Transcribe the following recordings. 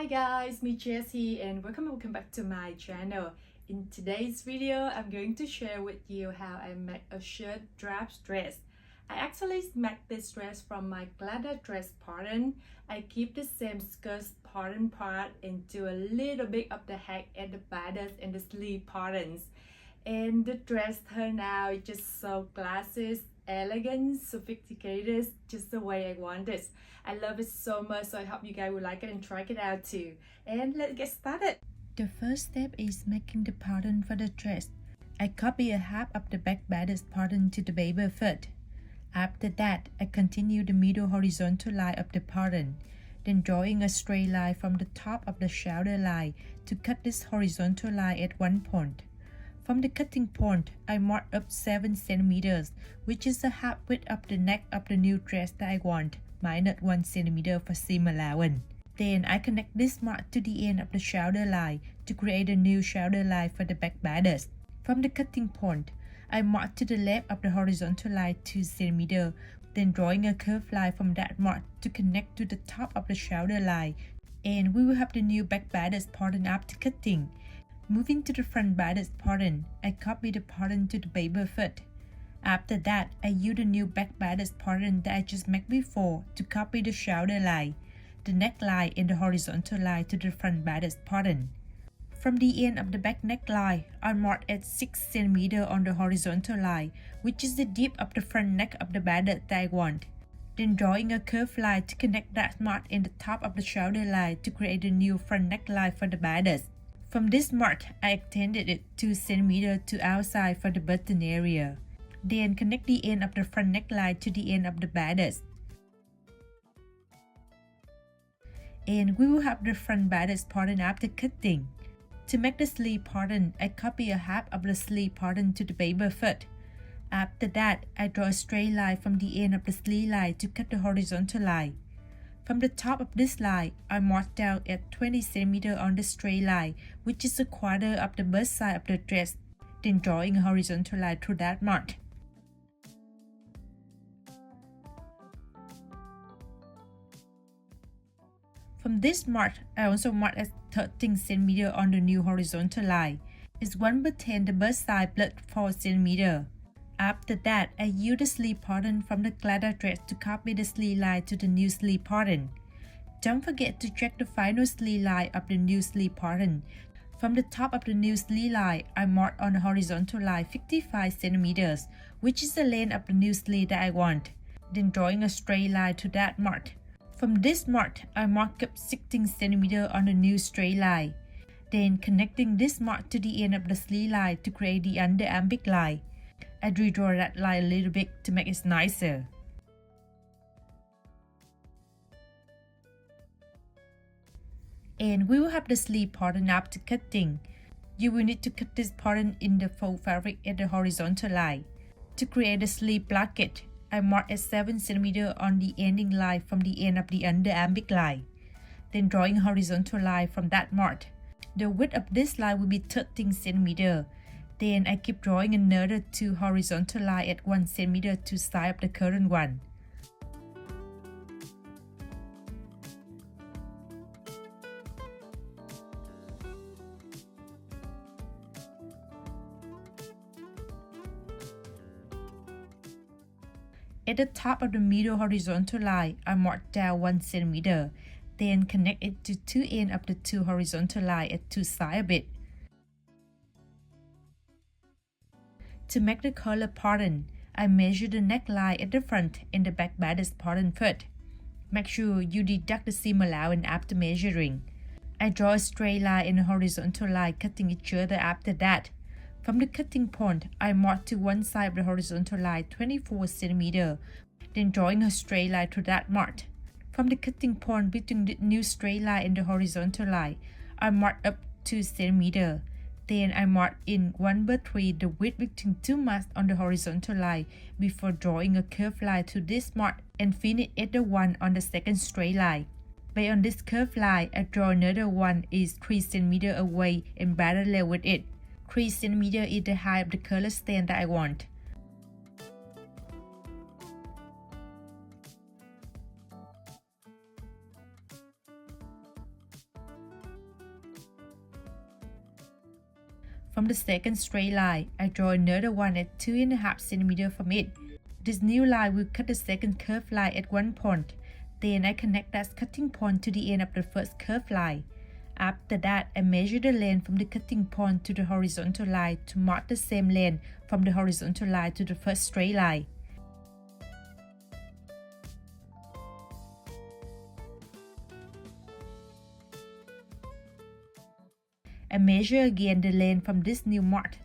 Hi guys, me Jess here and welcome back to my channel. In today's video, I'm going to share with you how I make a shirt drapes dress. I actually make this dress from my Clara dress pattern. I keep the same skirt pattern part and do a little bit of the hack and the bodice and the sleeve patterns. And the dress turned out just so classy, elegant, sophisticated, just the way I want it. I love it so much, so I hope you guys will like it and try it out too. And let's get started. The first step is making the pattern for the dress. I copy a half of the back bodice pattern to the baby foot. After that, I continue the middle horizontal line of the pattern, then drawing a straight line from the top of the shoulder line to cut this horizontal line at one point. From the cutting point, I mark up 7 cm, which is the half width of the neck of the new dress that I want, minus 1 cm for seam allowance. Then I connect this mark to the end of the shoulder line to create a new shoulder line for the back bodice. From the cutting point, I mark to the left of the horizontal line 2 cm, then drawing a curved line from that mark to connect to the top of the shoulder line, and we will have the new back bodice pattern after cutting. Moving to the front bodice pattern, I copy the pattern to the baby foot. After that, I use the new back bodice pattern that I just made before to copy the shoulder line, the neckline and the horizontal line to the front bodice pattern. From the end of the back neckline, I mark at 6 cm on the horizontal line, which is the dip of the front neck of the bodice that I want. Then drawing a curved line to connect that mark in the top of the shoulder line to create a new front neckline for the bodice. From this mark, I extended it 2 cm to outside for the button area. Then connect the end of the front neckline to the end of the bodice. And we will have the front bodice pattern after cutting. To make the sleeve pattern, I copy a half of the sleeve pattern to the baby foot. After that, I draw a straight line from the end of the sleeve line to cut the horizontal line. From the top of this line, I mark down at 20 cm on the straight line, which is a quarter of the bust side of the dress, then drawing a horizontal line through that mark. From this mark, I also mark at 13 cm on the new horizontal line. It's 1/10 the bust side plus 4 cm. After that, I use the sleeve pattern from the Clara dress to copy the sleeve line to the new sleeve pattern. Don't forget to check the final sleeve line of the new sleeve pattern. From the top of the new sleeve line, I mark on the horizontal line 55 cm, which is the length of the new sleeve that I want. Then drawing a straight line to that mark. From this mark, I mark up 16 cm on the new straight line. Then connecting this mark to the end of the sleeve line to create the under armpit line. I redraw that line a little bit to make it nicer. And we will have the sleeve pattern after cutting. You will need to cut this pattern in the faux fabric at the horizontal line. To create the sleeve placket, I mark at 7 cm on the ending line from the end of the under armpit line. Then drawing a horizontal line from that mark. The width of this line will be 13 cm. Then I keep drawing another 2 horizontal lines at 1 cm to side of the current one. At the top of the middle horizontal line, I mark down 1 cm. Then connect it to 2 ends of the 2 horizontal lines at 2 sides of it. To make the collar pattern, I measure the neckline at the front and the back bodice pattern first. Make sure you deduct the seam allowance after measuring. I draw a straight line and a horizontal line cutting each other after that. From the cutting point, I mark to one side of the horizontal line 24 cm, then drawing a straight line to that mark. From the cutting point between the new straight line and the horizontal line, I mark up 2 cm. Then I mark in 1/3 the width between 2 marks on the horizontal line before drawing a curved line to this mark and finish at the one on the second straight line. Based on this curved line, I draw another one is 3 cm away and parallel with it. 3 cm is the height of the collar stand that I want. From the second straight line, I draw another one at 2.5 cm from it. This new line will cut the second curved line at one point. Then I connect that cutting point to the end of the first curved line. After that, I measure the length from the cutting point to the horizontal line to mark the same length from the horizontal line to the first straight line. I measure again the length from this new mark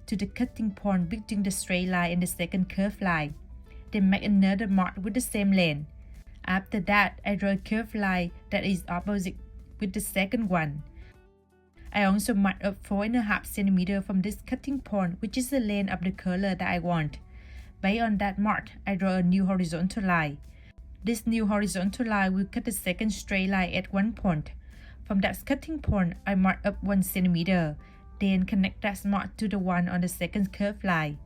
to the cutting point between the straight line and the second curved line. Then make another mark with the same length. After that, I draw a curved line that is opposite with the second one. I also mark up 4.5 cm from this cutting point, which is the length of the color that I want. Based on that mark, I draw a new horizontal line. This new horizontal line will cut the second straight line at one point. From that cutting point, I mark up 1 cm, then connect that mark to the one on the second curved line.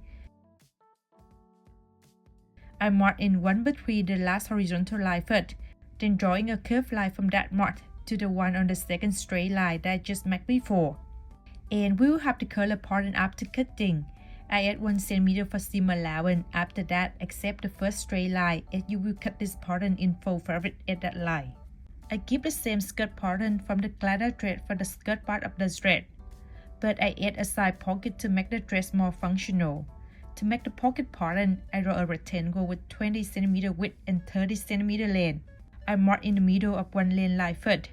I mark in one between the last horizontal line first, then drawing a curved line from that mark to the one on the second straight line that I just marked before. And we will have the color pattern after cutting. I add 1 cm for seam allowance. After that, accept the first straight line and you will cut this pattern in full fabric at that line. I keep the same skirt pattern from the Clara thread for the skirt part of the dress, but I add a side pocket to make the dress more functional. To make the pocket pattern, I draw a rectangle with 20 cm width and 30 cm length. I mark in the middle of one length line first,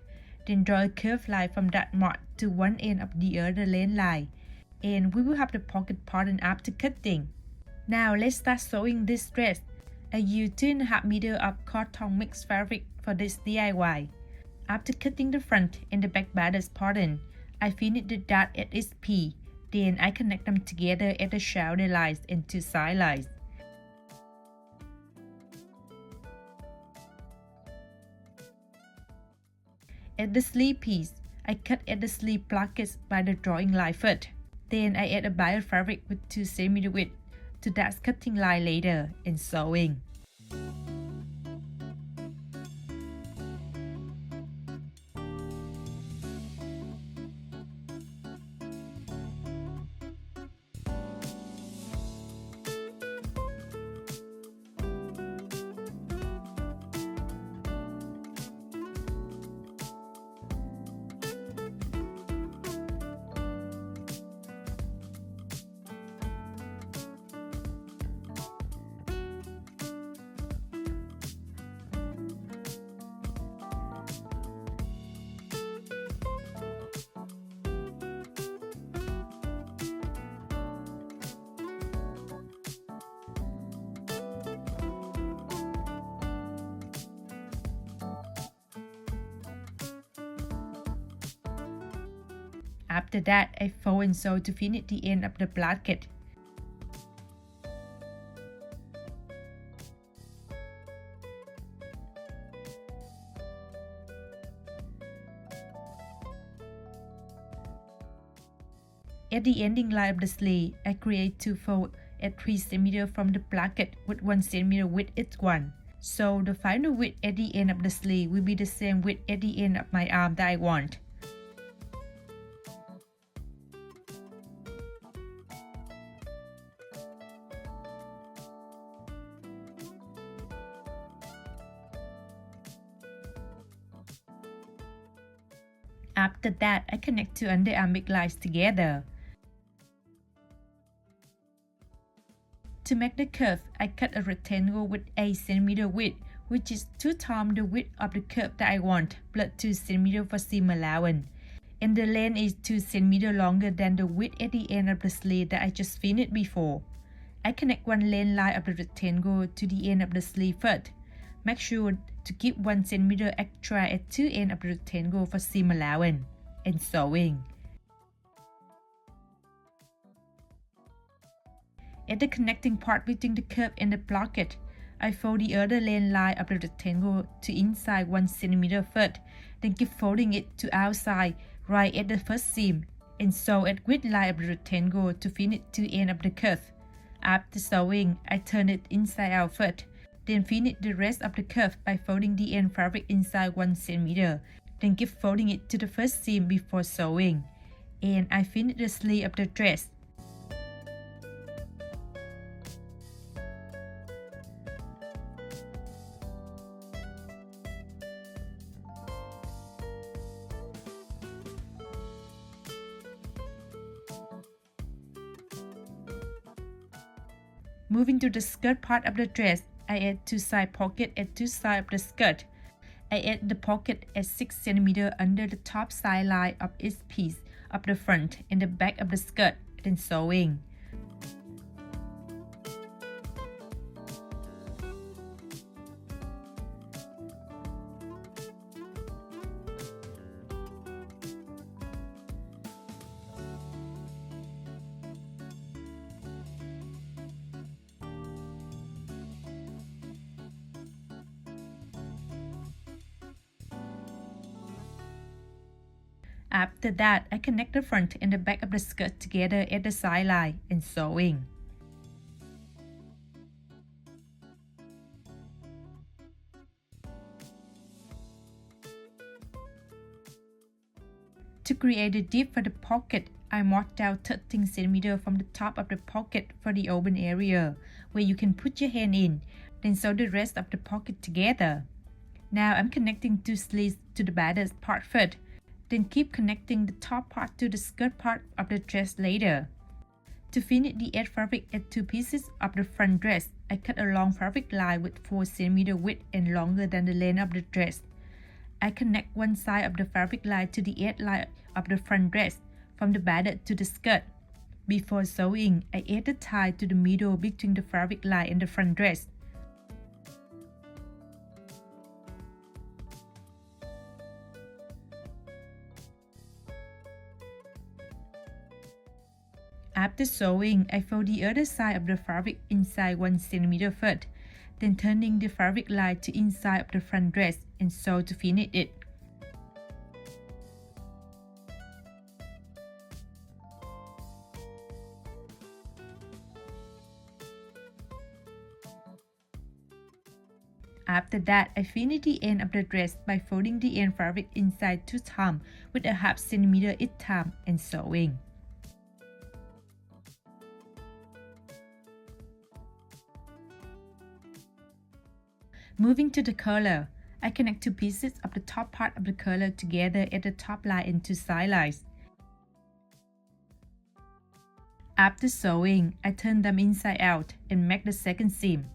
then draw a curved line from that mark to one end of the other length line, and we will have the pocket pattern after cutting. Now let's start sewing this dress. I use 2.5 meters of cotton mixed fabric for this DIY. After cutting the front and the back bodice pattern, I finish the dot at its P. Then I connect them together at the shoulder lines and two side lines. At the sleeve piece, I cut at the sleeve pockets by the drawing line first. Then I add a bias fabric with 2 cm width to that cutting line later and sewing. After that, I fold and sew to finish the end of the blanket. At the ending line of the sleeve, I create two folds at 3 cm from the blanket with 1 cm width each one. So the final width at the end of the sleeve will be the same width at the end of my arm that I want. After that, I connect two underarm lines together. To make the curve, I cut a rectangle with 8 cm width, which is 2 times the width of the curve that I want, plus 2 cm for seam allowance. And the length is 2 cm longer than the width at the end of the sleeve that I just finished before. I connect one length line of the rectangle to the end of the sleeve first. Make sure to keep 1 cm extra at two ends of the rectangle for seam allowance, and sewing. At the connecting part between the curve and the pocket, I fold the other length line of the rectangle to inside 1 cm first, then keep folding it to outside right at the first seam, and sew at width line of the rectangle to finish two ends of the curve. After sewing, I turn it inside out first, then finish the rest of the curve by folding the end fabric inside 1 cm, then keep folding it to the first seam before sewing. and I finished the sleeve of the dress. Moving to the skirt part of the dress, I add 2 side pockets at 2 sides of the skirt. I add the pocket at 6 cm under the top side line of each piece of the front and the back of the skirt, then sewing. After that, I connect the front and the back of the skirt together at the side line and sewing. To create a dip for the pocket, I marked out 13 cm from the top of the pocket for the open area, where you can put your hand in, then sew the rest of the pocket together. Now I'm connecting 2 sleeves to the bodice part first. Then keep connecting the top part to the skirt part of the dress later. To finish the edge fabric at 2 pieces of the front dress, I cut a long fabric line with 4 cm width and longer than the length of the dress. I connect one side of the fabric line to the edge line of the front dress, from the bodice to the skirt. Before sewing, I add the tie to the middle between the fabric line and the front dress. After sewing, I fold the other side of the fabric inside 1 cm first, then turning the fabric line to inside of the front dress and sew to finish it. After that, I finish the end of the dress by folding the end fabric inside 2 times with a half centimeter each time and sewing. Moving to the collar, I connect 2 pieces of the top part of the collar together at the top line and 2 side lines. After sewing, I turn them inside out and make the second seam.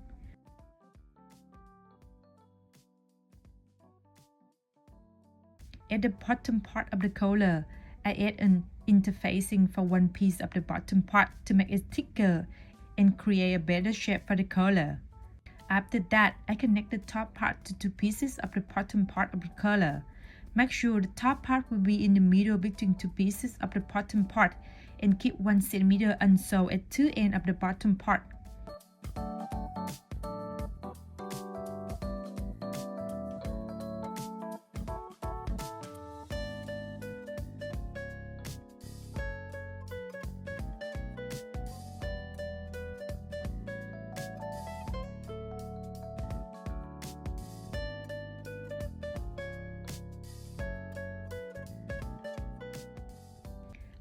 At the bottom part of the collar, I add an interfacing for one piece of the bottom part to make it thicker and create a better shape for the collar. After that, I connect the top part to 2 pieces of the bottom part of the collar. Make sure the top part will be in the middle between 2 pieces of the bottom part and keep 1 cm unsewn at 2 ends of the bottom part.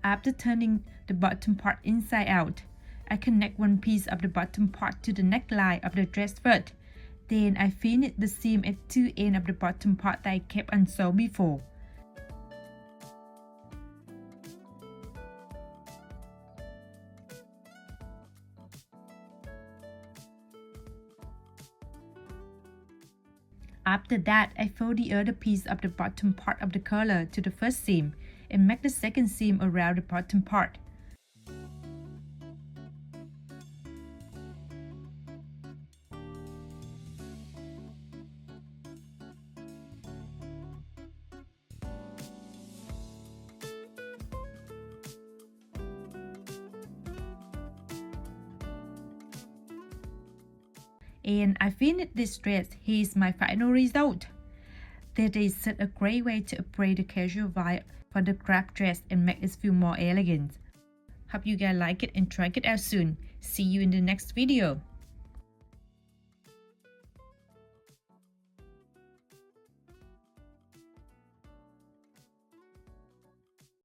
After turning the bottom part inside out, I connect one piece of the bottom part to the neckline of the dress first. Then I finish the seam at 2 ends of the bottom part that I kept unsewn before. After that, I fold the other piece of the bottom part of the collar to the first seam and make the second seam around the bottom part. And I finished this dress. Here's my final result. That is such a great way to upgrade the casual vibe for the crop dress and make it feel more elegant. Hope you guys like it and try it out soon. See you in the next video.